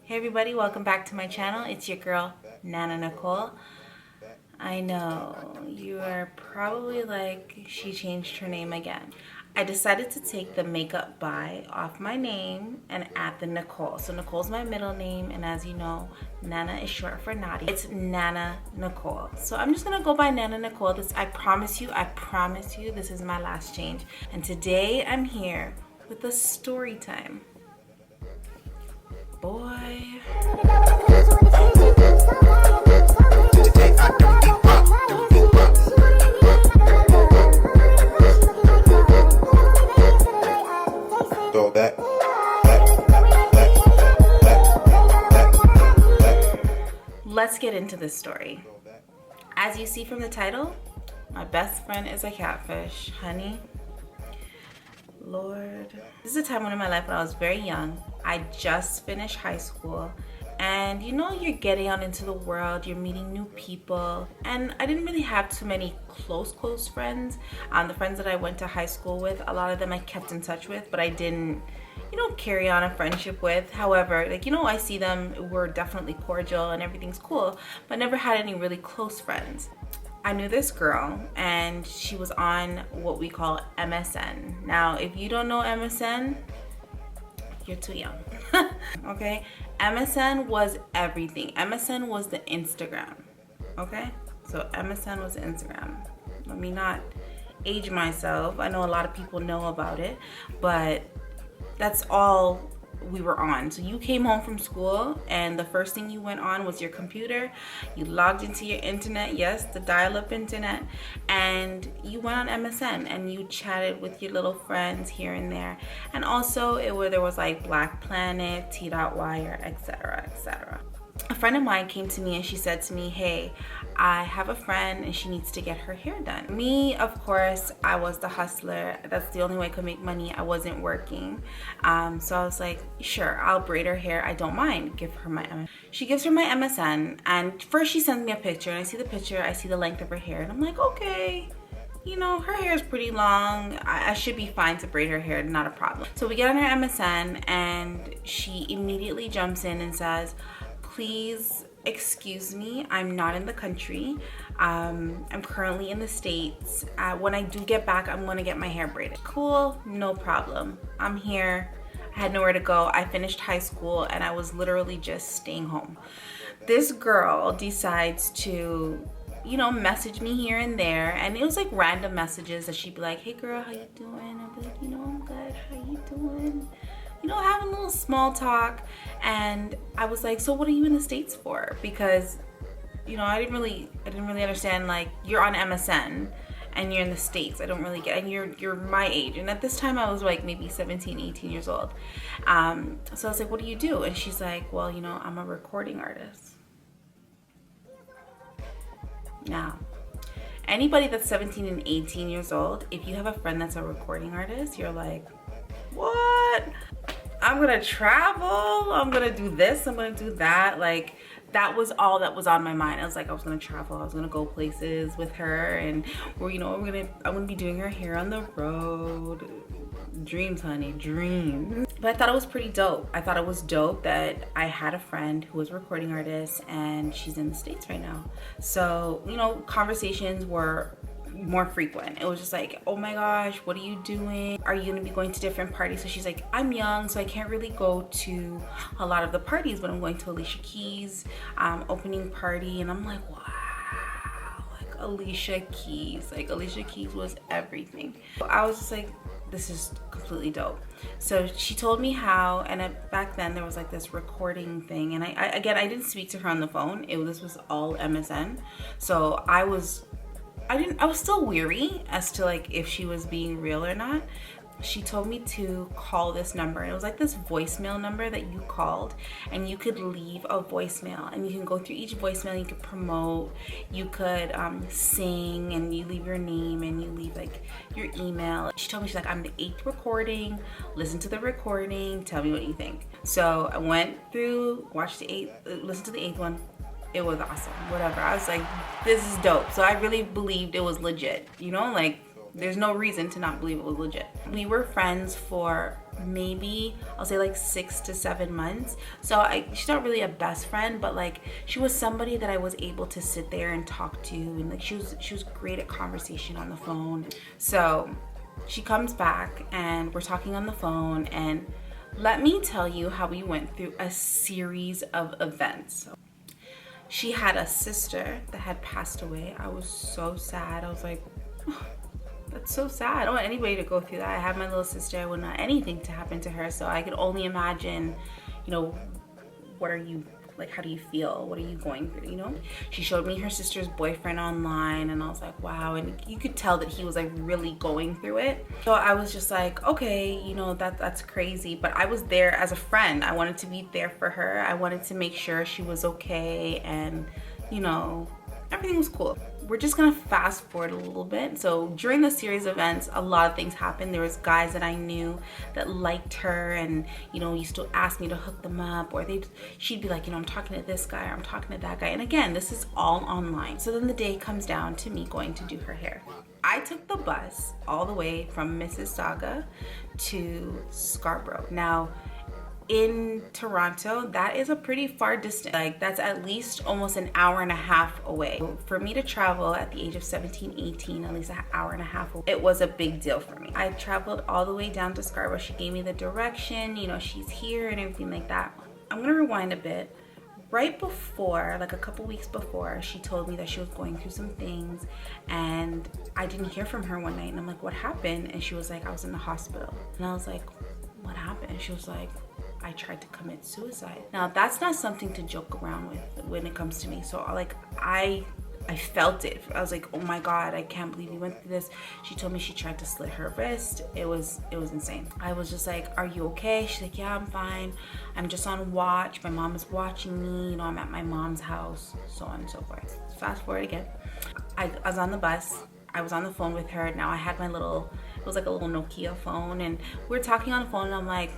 Hey everybody, welcome back to my channel. It's your girl, Nana Nicole. I know, you are probably like, she changed her name again. I decided to take the makeup by off my name and add the Nicole. So Nicole's my middle name, and as you know, Nana is short for naughty. It's Nana Nicole. So I'm just gonna go by Nana Nicole. I promise you, this is my last change. And today I'm here with a story time. Boy. Let's get into this story. As you see from the title, my best friend is a catfish. Honey, Lord. This is a time in my life when I was very young. I just finished high school, and you know, you're getting out into the world, you're meeting new people, and I didn't really have too many close friends. The friends that I went to high school with, a lot of them I kept in touch with, but I didn't, you know, carry on a friendship with. However, like, you know, I see them, we're definitely cordial and everything's cool, but never had any really close friends. I knew this girl, and she was on what we call MSN. Now, if you don't know MSN, you're too young. Okay? MSN was everything. MSN was the Instagram. Okay? So MSN was Instagram. Let me not age myself. I know a lot of people know about it, but that's all we were on. So you came home from school, and the first thing you went on was your computer. You logged into your internet, yes, the dial-up internet, and you went on MSN and you chatted with your little friends here and there. And also there was like Black Planet, T.Wire, etc., etc. A friend of mine came to me and she said to me, hey, I have a friend and she needs to get her hair done. Me, of course, I was the hustler. That's the only way I could make money. I wasn't working. So I was like, sure, I'll braid her hair. I don't mind. Give her my MSN. She gives her my MSN, and first she sends me a picture, and I see the picture, I see the length of her hair, and I'm like, okay, you know, her hair is pretty long. I should be fine to braid her hair, not a problem. So we get on her MSN, and she immediately jumps in and says, please excuse me, I'm not in the country. I'm currently in the States. When I do get back, I'm gonna get my hair braided. Cool, no problem. I'm here. I had nowhere to go. I finished high school and I was literally just staying home. This girl decides to, you know, message me here and there, and it was like random messages that she'd be like, hey girl, how you doing? I'd be like, you know, I'm good, how you doing? You know, having a little small talk. And I was like, so what are you in the States for? Because, you know, I didn't really understand, like, you're on MSN and you're in the States. I don't really get, and you're my age. And at this time I was like maybe 17, 18 years old. So I was like, what do you do? And she's like, well, you know, I'm a recording artist. Now, anybody that's 17 and 18 years old, if you have a friend that's a recording artist, you're like, what? I'm gonna travel, I'm gonna do this, I'm gonna do that. Like, that was all that was on my mind. I was like, I was gonna travel, I was gonna go places with her, and we're, you know, I'm gonna be doing her hair on the road. Dreams, honey, dreams. But I thought it was pretty dope. I thought it was dope that I had a friend who was a recording artist, and she's in the States right now. So, you know, conversations were more frequent. It was just like, oh my gosh, what are you doing? Are you gonna be going to different parties? So she's like, I'm young, so I can't really go to a lot of the parties, but I'm going to Alicia Keys' opening party. And I'm like, wow, like Alicia Keys. Like, Alicia Keys was everything. I was just like, this is completely dope. So she told me how, and back then there was like this recording thing, and I didn't speak to her on the phone. This was all MSN. So I was still weary as to like if she was being real or not. She told me to call this number, and it was like this voicemail number that you called, and you could leave a voicemail, and you can go through each voicemail, you could promote, you could sing, and you leave your name and you leave like your email. She told me, she's like, I'm the 8th recording, listen to the recording, tell me what you think. So I went through, watched the 8th, listened to the 8th one. It was awesome, whatever. I was like, this is dope. So I really believed it was legit, you know, like There's no reason to not believe it was legit. We were friends for maybe, I'll say like 6 to 7 months. So she's not really a best friend, but like she was somebody that I was able to sit there and talk to, and like she was great at conversation on the phone. So she comes back and we're talking on the phone, and let me tell you how we went through a series of events. She had a sister that had passed away. I was so sad. I was like, oh, that's so sad. I don't want anybody to go through that. I have my little sister. I wouldn't want anything to happen to her. So I could only imagine, you know, what are you, like, how do you feel? What are you going through, you know? She showed me her sister's boyfriend online, and I was like, wow. And you could tell that he was like really going through it. So I was just like, okay, you know, that's crazy. But I was there as a friend. I wanted to be there for her. I wanted to make sure she was okay, and, you know, everything was cool. We're just gonna fast forward a little bit. So during the series of events, a lot of things happened. There was guys that I knew that liked her, and, you know, used to ask me to hook them up, or she'd be like, you know, I'm talking to this guy, or I'm talking to that guy. And again, this is all online. So then the day comes down to me going to do her hair. I took the bus all the way from Mississauga to Scarborough. Now, in Toronto, that is a pretty far distance. Like, that's at least almost an hour and a half away. For me to travel at the age of 17, 18, at least an hour and a half away, it was a big deal for me. I traveled all the way down to Scarborough. She gave me the direction, you know, she's here and everything like that. I'm gonna rewind a bit. Right before, like a couple weeks before, she told me that she was going through some things, and I didn't hear from her one night, and I'm like, what happened? And she was like, I was in the hospital. And I was like, what happened? And she was like, I tried to commit suicide. Now, that's not something to joke around with when it comes to me. So like, I felt it. I was like, oh my God, I can't believe you went through this. She told me she tried to slit her wrist. It was insane. I was just like, are you okay? She's like, yeah, I'm fine. I'm just on watch. My mom is watching me. You know, I'm at my mom's house, so on and so forth. Fast forward again. I was on the bus. I was on the phone with her. Now I had my little, it was like a little Nokia phone, and we were talking on the phone, and I'm like,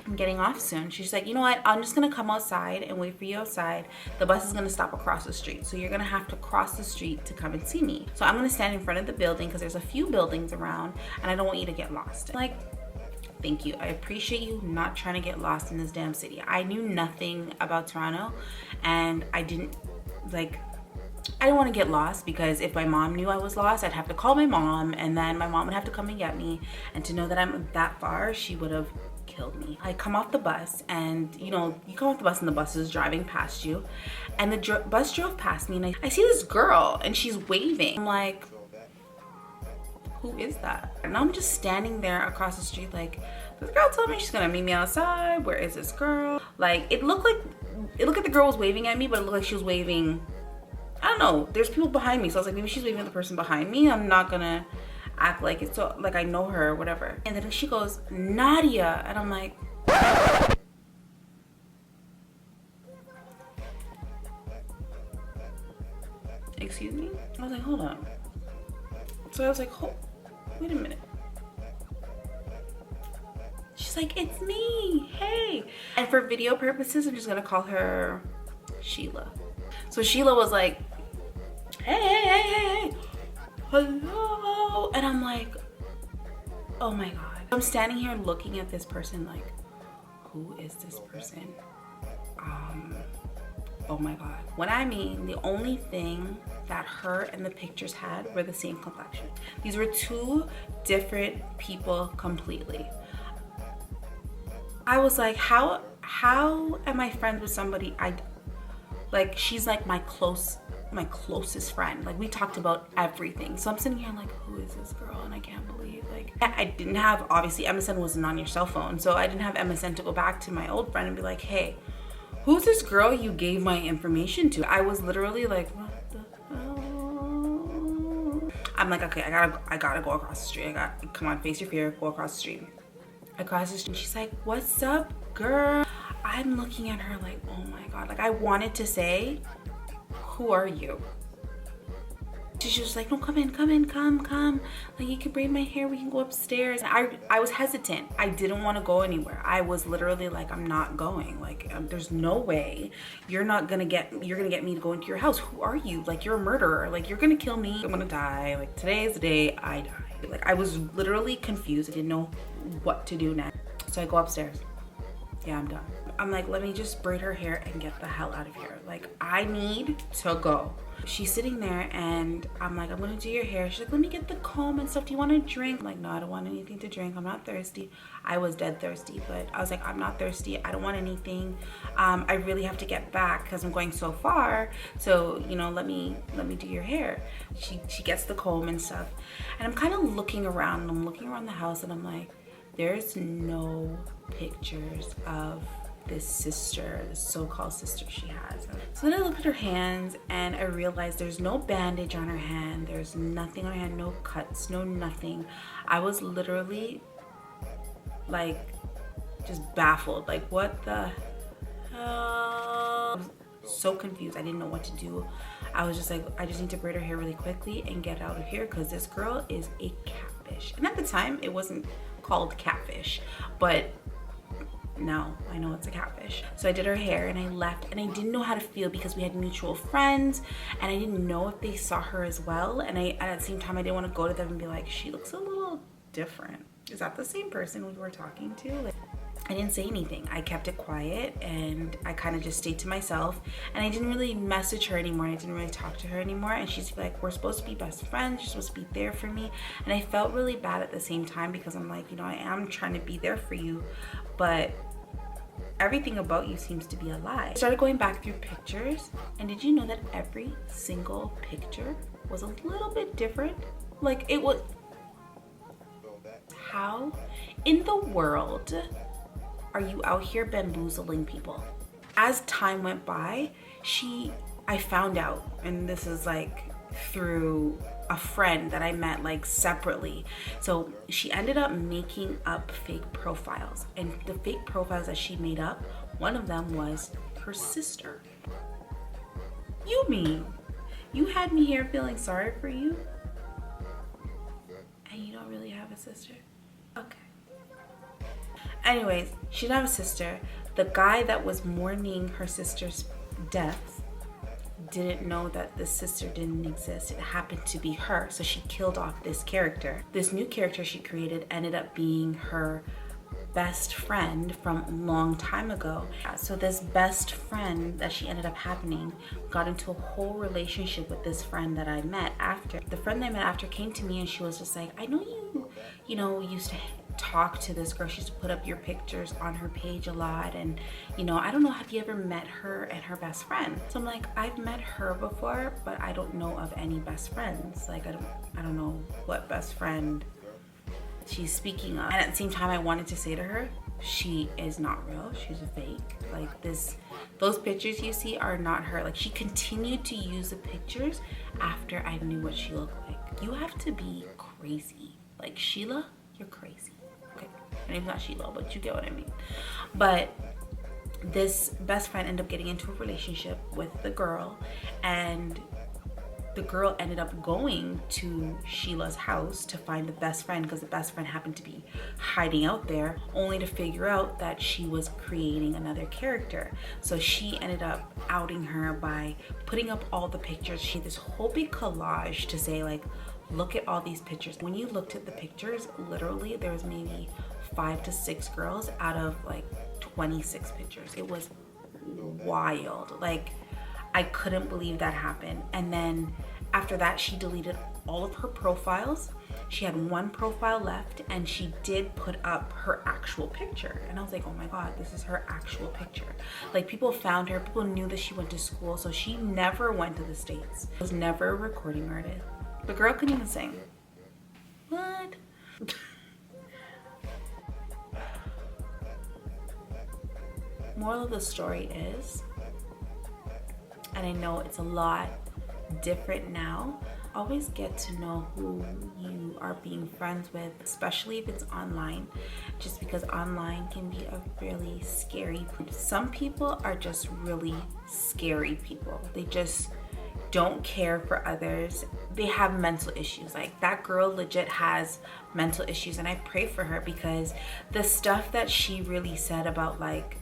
I'm getting off soon. She's like, you know what? I'm just gonna come outside and wait for you outside. The bus is gonna stop across the street, so you're gonna have to cross the street to come and see me. So I'm gonna stand in front of the building because there's a few buildings around, and I don't want you to get lost. Like, thank you. I appreciate you not trying to get lost in this damn city. I knew nothing about Toronto, and I didn't want to get lost, because if my mom knew I was lost, I'd have to call my mom, and then my mom would have to come and get me. And to know that I'm that far, she would have killed me. I come off the bus, and you know, you come off the bus and the bus is driving past you, and the bus drove past me, and I see this girl and she's waving. I'm like, who is that? And I'm just standing there across the street like, this girl told me she's gonna meet me outside. Where is this girl? Like, it looked like the girl was waving at me, but it looked like she was waving, I don't know, there's people behind me. So I was like, maybe she's waving at the person behind me. I'm not gonna act like it's so, like I know her or whatever. And then she goes, Nadia. And I'm like, excuse me? I was like, hold on. So I was like, wait a minute. She's like, it's me, hey. And for video purposes, I'm just gonna call her Sheila. So Sheila was like, hey, hello. And I'm like, oh my God. I'm standing here looking at this person like, who is this person? Oh my God. When I mean, the only thing that her and the pictures had were the same complexion. These were two different people completely. I was like, how am I friends with somebody like, she's like my closest friend. Like, we talked about everything. So I'm sitting here like, who is this girl? And I can't believe, like, I didn't have, obviously MSN wasn't on your cell phone, so I didn't have MSN to go back to my old friend and be like, hey, who's this girl you gave my information to? I was literally like, what the hell? I'm like, okay, I gotta go across the street. Come on, face your fear, go across the street. I cross the street, and she's like, what's up, girl? I'm looking at her like, oh my God. Like, I wanted to say, who are you? She's just like, no, come in, come. Like, you can braid my hair, we can go upstairs. And I was hesitant. I didn't want to go anywhere. I was literally like, I'm not going. Like, there's no way you're gonna get me to go into your house. Who are you? Like, you're a murderer. Like, you're gonna kill me. I'm gonna die. Like, today is the day I die. Like, I was literally confused. I didn't know what to do next. So I go upstairs. Yeah, I'm done. I'm like, let me just braid her hair and get the hell out of here. Like, I need to go. She's sitting there and I'm like, I'm gonna do your hair. She's like, let me get the comb and stuff. Do you want a drink? I'm like, no, I don't want anything to drink. I'm not thirsty. I was dead thirsty, but I was like, I'm not thirsty. I don't want anything. I really have to get back because I'm going so far. So, you know, let me do your hair. She gets the comb and stuff. And I'm kind of looking around and I'm looking around the house and I'm like, there's no pictures of this sister, this so-called sister she has. So then I look at her hands and I realized there's no bandage on her hand. There's nothing on her hand, no cuts, no nothing. I was literally like just baffled. Like, what the hell? I was so confused. I didn't know what to do. I was just like, I just need to braid her hair really quickly and get out of here because this girl is a catfish. And at the time, it wasn't called Catfish, but now I know it's a catfish. So I did her hair and I left and I didn't know how to feel because we had mutual friends and I didn't know if they saw her as well. And at the same time, I didn't want to go to them and be like, she looks a little different. Is that the same person we were talking to? Like, I didn't say anything. I kept it quiet and I kind of just stayed to myself and I didn't really message her anymore. I didn't really talk to her anymore. And she's like, we're supposed to be best friends. You're supposed to be there for me. And I felt really bad at the same time because I'm like, you know, I am trying to be there for you, but everything about you seems to be a lie. I started going back through pictures and did you know that every single picture was a little bit different? Like, it was, how in the world are you out here bamboozling people? As time went by, I found out, and this is like through a friend that I met like separately. So she ended up making up fake profiles, and the fake profiles that she made up, one of them was her sister. You mean you had me here feeling sorry for you and you don't really have a sister? Okay. Anyways, she didn't have a sister. The guy that was mourning her sister's death didn't know that the sister didn't exist. It happened to be her, so she killed off this character. This new character she created ended up being her best friend from a long time ago. So this best friend that she ended up having got into a whole relationship with this friend that I met after. The friend that I met after came to me and she was just like, I know you know, used to talk to this girl. She used to put up your pictures on her page a lot, and you know, I don't know, have you ever met her and her best friend? So I'm like, I've met her before, but I don't know of any best friends. Like, I don't know what best friend she's speaking of. And at the same time, I wanted to say to her, she is not real, she's a fake. Like, those pictures you see are not her. Like, she continued to use the pictures after I knew what she looked like. You have to be crazy. Like, Sheila, you're crazy. Okay, her name's not Sheila, but you get what I mean. But this best friend ended up getting into a relationship with the girl, and the girl ended up going to Sheila's house to find the best friend because the best friend happened to be hiding out there, only to figure out that she was creating another character. So she ended up outing her by putting up all the pictures. She had this whole big collage to say, like, look at all these pictures. When you looked at the pictures, literally there was maybe 5 to 6 girls out of like 26 pictures. It was wild. Like, I couldn't believe that happened. And then after that, she deleted all of her profiles. She had one profile left, and she did put up her actual picture. And I was like, oh my God, this is her actual picture. Like, people found her, people knew that she went to school, so she never went to the States. She was never a recording artist. The girl couldn't even sing. What? Moral of the story is, and I know it's a lot different now, always get to know who you are being friends with, especially if it's online, just because online can be a really scary place. Some people are just really scary people. They just don't care for others. They have mental issues. Like, that girl legit has mental issues, and I pray for her because the stuff that she really said about like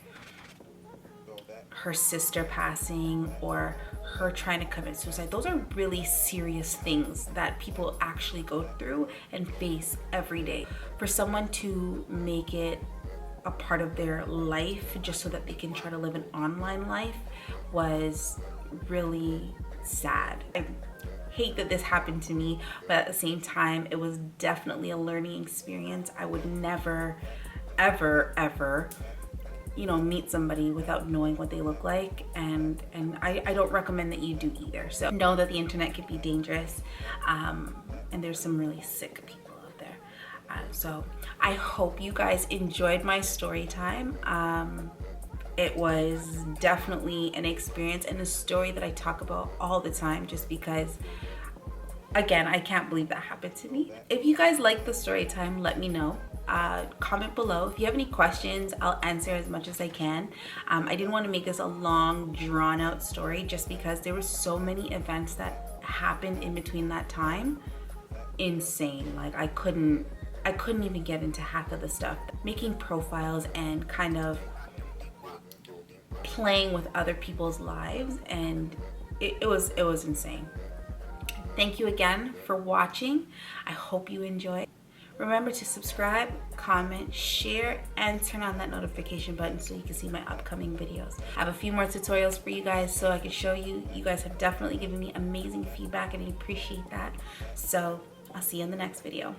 her sister passing or her trying to commit suicide. Those are really serious things that people actually go through and face every day. For someone to make it a part of their life just so that they can try to live an online life was really sad. I hate that this happened to me, but at the same time, it was definitely a learning experience. I would never, ever, you know, meet somebody without knowing what they look like, and I don't recommend that you do either. So know that the internet can be dangerous, and there's some really sick people out there. So I hope you guys enjoyed my story time. It was definitely an experience and a story that I talk about all the time just because, again, I can't believe that happened to me. If you guys like the story time, let me know. Comment below. If you have any questions, I'll answer as much as I can. I didn't want to make this a long, drawn out story just because there were so many events that happened in between that time. Insane. Like I couldn't even get into half of the stuff. Making profiles and kind of playing with other people's lives, and it was insane. Thank you again for watching. I hope you enjoyed. Remember to subscribe, comment, share, and turn on that notification button so you can see my upcoming videos. I have a few more tutorials for you guys so I can show you. You guys have definitely given me amazing feedback and I appreciate that. So I'll see you in the next video.